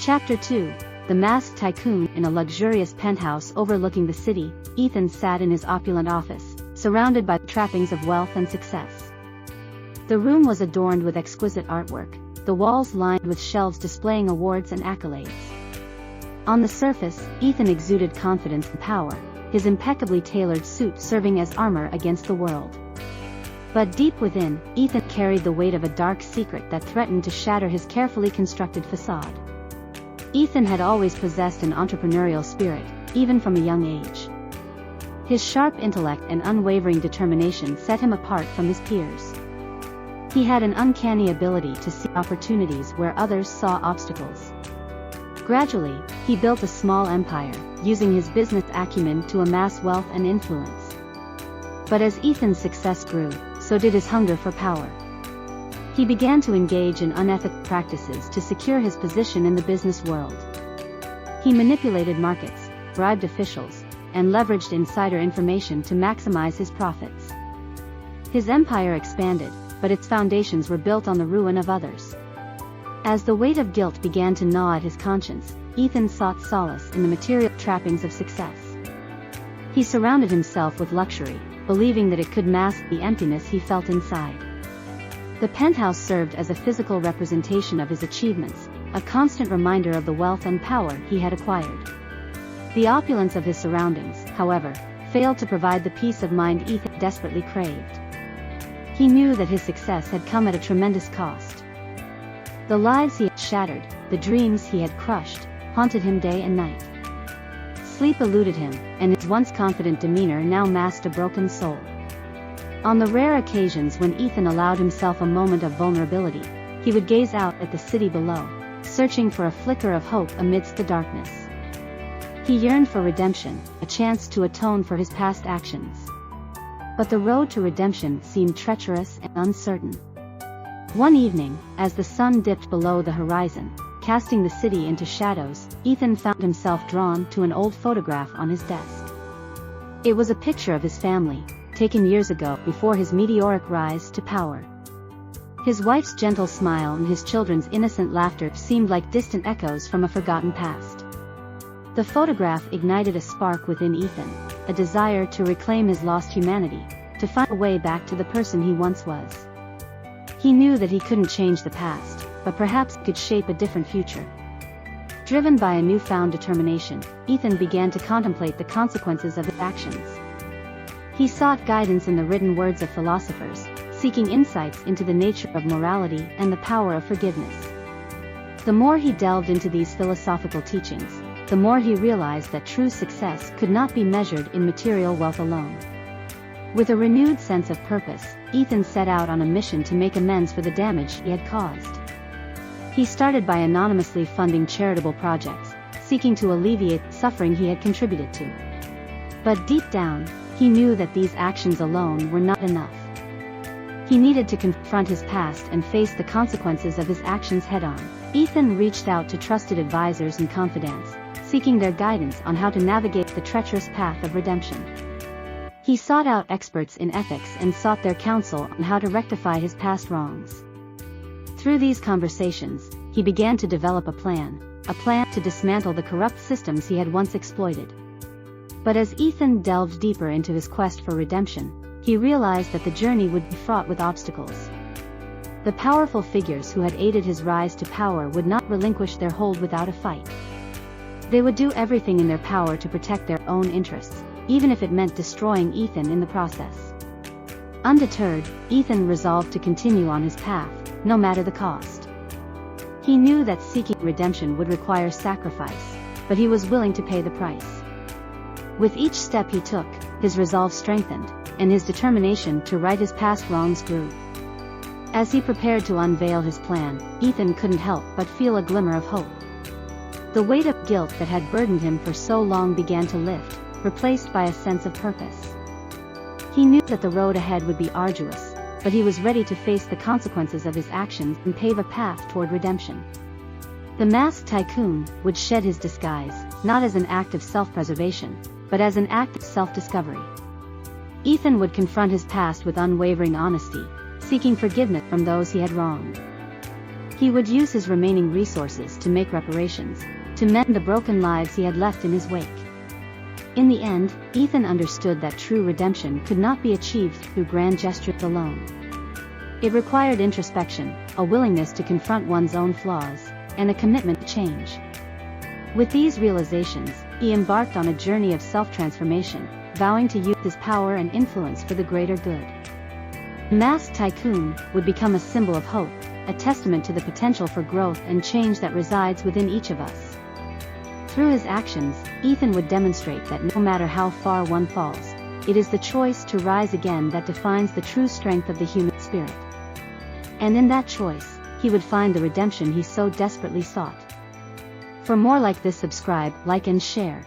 Chapter 2. The Masked Tycoon. In a luxurious penthouse overlooking the city, Ethan sat in his opulent office, surrounded by the trappings of wealth and success. The room was adorned with exquisite artwork, the walls lined with shelves displaying awards and accolades. On the surface, Ethan exuded confidence and power, his impeccably tailored suit serving as armor against the world. But deep within, Ethan carried the weight of a dark secret that threatened to shatter his carefully constructed facade. Ethan had always possessed an entrepreneurial spirit, even from a young age. His sharp intellect and unwavering determination set him apart from his peers. He had an uncanny ability to see opportunities where others saw obstacles. Gradually, he built a small empire, using his business acumen to amass wealth and influence. But as Ethan's success grew, so did his hunger for power. He began to engage in unethical practices to secure his position in the business world. He manipulated markets, bribed officials, and leveraged insider information to maximize his profits. His empire expanded, but its foundations were built on the ruin of others. As the weight of guilt began to gnaw at his conscience, Ethan sought solace in the material trappings of success. He surrounded himself with luxury, believing that it could mask the emptiness he felt inside. The penthouse served as a physical representation of his achievements, a constant reminder of the wealth and power he had acquired. The opulence of his surroundings, however, failed to provide the peace of mind Ethan desperately craved. He knew that his success had come at a tremendous cost. The lives he had shattered, the dreams he had crushed, haunted him day and night. Sleep eluded him, and his once confident demeanor now masked a broken soul. On the rare occasions when Ethan allowed himself a moment of vulnerability, he would gaze out at the city below, searching for a flicker of hope amidst the darkness. He yearned for redemption, a chance to atone for his past actions. But the road to redemption seemed treacherous and uncertain. One evening, as the sun dipped below the horizon, casting the city into shadows, Ethan found himself drawn to an old photograph on his desk. It was a picture of his family, taken years ago before his meteoric rise to power. His wife's gentle smile and his children's innocent laughter seemed like distant echoes from a forgotten past. The photograph ignited a spark within Ethan, a desire to reclaim his lost humanity, to find a way back to the person he once was. He knew that he couldn't change the past, but perhaps he could shape a different future. Driven by a newfound determination, Ethan began to contemplate the consequences of his actions. He sought guidance in the written words of philosophers, seeking insights into the nature of morality and the power of forgiveness. The more he delved into these philosophical teachings, the more he realized that true success could not be measured in material wealth alone. With a renewed sense of purpose, Ethan set out on a mission to make amends for the damage he had caused. He started by anonymously funding charitable projects, seeking to alleviate the suffering he had contributed to. But deep down, he knew that these actions alone were not enough. He needed to confront his past and face the consequences of his actions head-on. Ethan reached out to trusted advisors and confidants, seeking their guidance on how to navigate the treacherous path of redemption. He sought out experts in ethics and sought their counsel on how to rectify his past wrongs. Through these conversations, he began to develop a plan to dismantle the corrupt systems he had once exploited. But as Ethan delved deeper into his quest for redemption, he realized that the journey would be fraught with obstacles. The powerful figures who had aided his rise to power would not relinquish their hold without a fight. They would do everything in their power to protect their own interests, even if it meant destroying Ethan in the process. Undeterred, Ethan resolved to continue on his path, no matter the cost. He knew that seeking redemption would require sacrifice, but he was willing to pay the price. With each step he took, his resolve strengthened, and his determination to right his past wrongs grew. As he prepared to unveil his plan, Ethan couldn't help but feel a glimmer of hope. The weight of guilt that had burdened him for so long began to lift, replaced by a sense of purpose. He knew that the road ahead would be arduous, but he was ready to face the consequences of his actions and pave a path toward redemption. The masked tycoon would shed his disguise, not as an act of self-preservation, but as an act of self-discovery. Ethan would confront his past with unwavering honesty, seeking forgiveness from those he had wronged. He would use his remaining resources to make reparations, to mend the broken lives he had left in his wake. In the end, Ethan understood that true redemption could not be achieved through grand gestures alone. It required introspection, a willingness to confront one's own flaws, and a commitment to change. With these realizations, he embarked on a journey of self-transformation, vowing to use his power and influence for the greater good. The masked tycoon would become a symbol of hope, a testament to the potential for growth and change that resides within each of us. Through his actions, Ethan would demonstrate that no matter how far one falls, it is the choice to rise again that defines the true strength of the human spirit. And in that choice, he would find the redemption he so desperately sought. For more like this, subscribe, like and share.